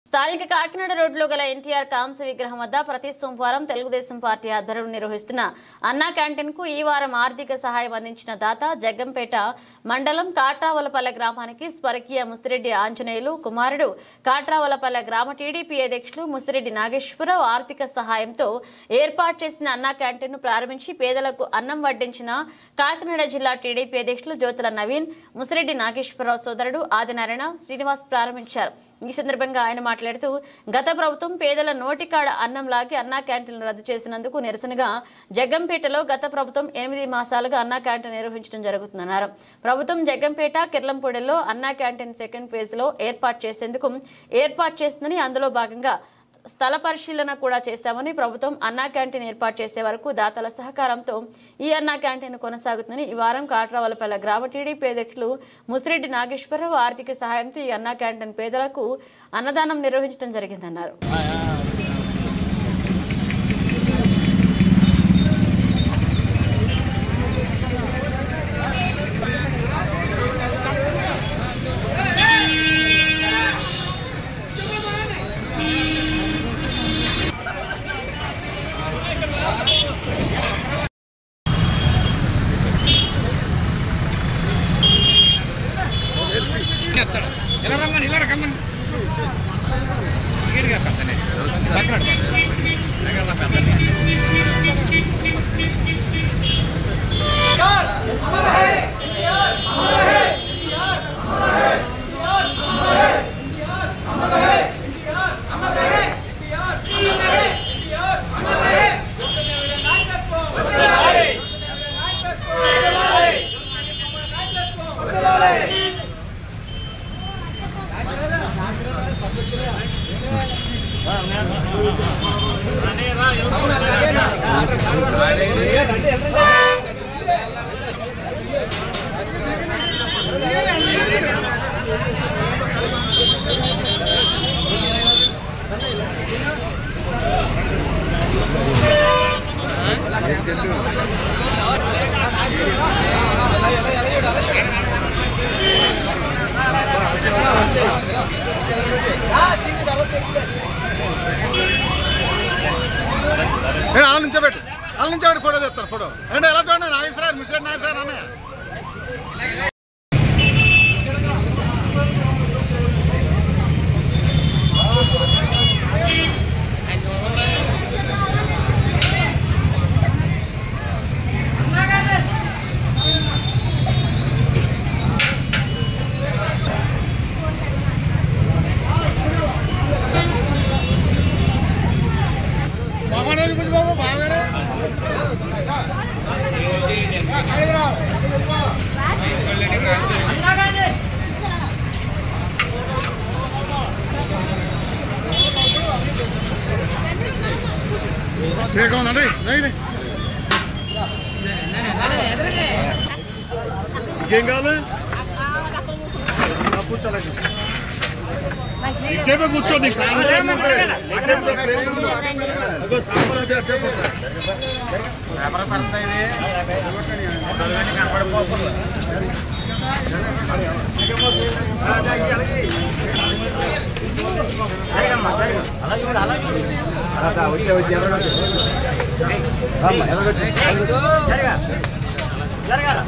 స్థానిక కాకినాడ రోడ్లో గల ఎన్టీఆర్ కాంస్య విగ్రహం వద్ద ప్రతి సోమవారం తెలుగుదేశం పార్టీ ఆధ్వర్యంలో నిర్వహిస్తున్న అన్నా క్యాంటీన్ కు ఈ వారం ఆర్థిక సహాయం అందించిన దాత జగ్గంపేట మండలం కాట్రావలపల్లె గ్రామానికి స్వర్గీయ ముసిరెడ్డి ఆంజనేయులు కుమారుడు కాట్రావలపల్లె గ్రామ టీడీపీ అధ్యక్షులు ముసిరెడ్డి నాగేశ్వరరావు ఆర్థిక సహాయంతో ఏర్పాటు చేసిన అన్నా క్యాంటీన్ ను ప్రారంభించి పేదలకు అన్నం వడ్డించిన కాకినాడ జిల్లా టీడీపీ అధ్యక్షులు జ్యోతుల నవీన్ ముసిరెడ్డి నాగేశ్వరరావు సోదరుడు ఆదినారాయణ శ్రీనివాస్ ప్రారంభించారు। ఈ సందర్భంగా ఆయన మాట్లాడుతూ గత ప్రభుత్వం పేదల నోటికాడ అన్నం లాగి అన్నా క్యాంటీన్లు రద్దు చేసినందుకు నిరసనగా జగ్గంపేటలో గత ప్రభుత్వం 8 మాసాలుగా అన్నా క్యాంటీన్ నిర్వహించడం జరుగుతుందన్నారు। ప్రభుత్వం జగ్గంపేట కిర్లంపూడిలో అన్నా క్యాంటీన్ సెకండ్ ఫేజ్ లో ఏర్పాటు చేసిందని అందులో భాగంగా స్థల పరిశీలన కూడా చేశామని ప్రభుత్వం అన్నా క్యాంటీన్ ఏర్పాటు చేసే వరకు దాతల సహకారంతో ఈ అన్నా క్యాంటీన్ కొనసాగుతుందని ఈ వారం కాట్రావలపల్లె గ్రామ టీడీపీ అధ్యక్షులు ముసిరెడ్డి నాగేశ్వరరావు ఆర్థిక సహాయంతో ఈ అన్నా క్యాంటీన్ పేదలకు అన్నదానం నిర్వహించడం జరిగిందన్నారు। ఆలోచించబెట్టు ఫోటో తెస్తారు ఫోటో అంటే ఎలా చూడండి నాగేశ్వరరావు ముసిరెడ్డి నాగేశ్వరరావు అన్నయ్య ఇంకేం కావాలి కూర్చోలేదు ఇక్కడే కూర్చోండి జరగాల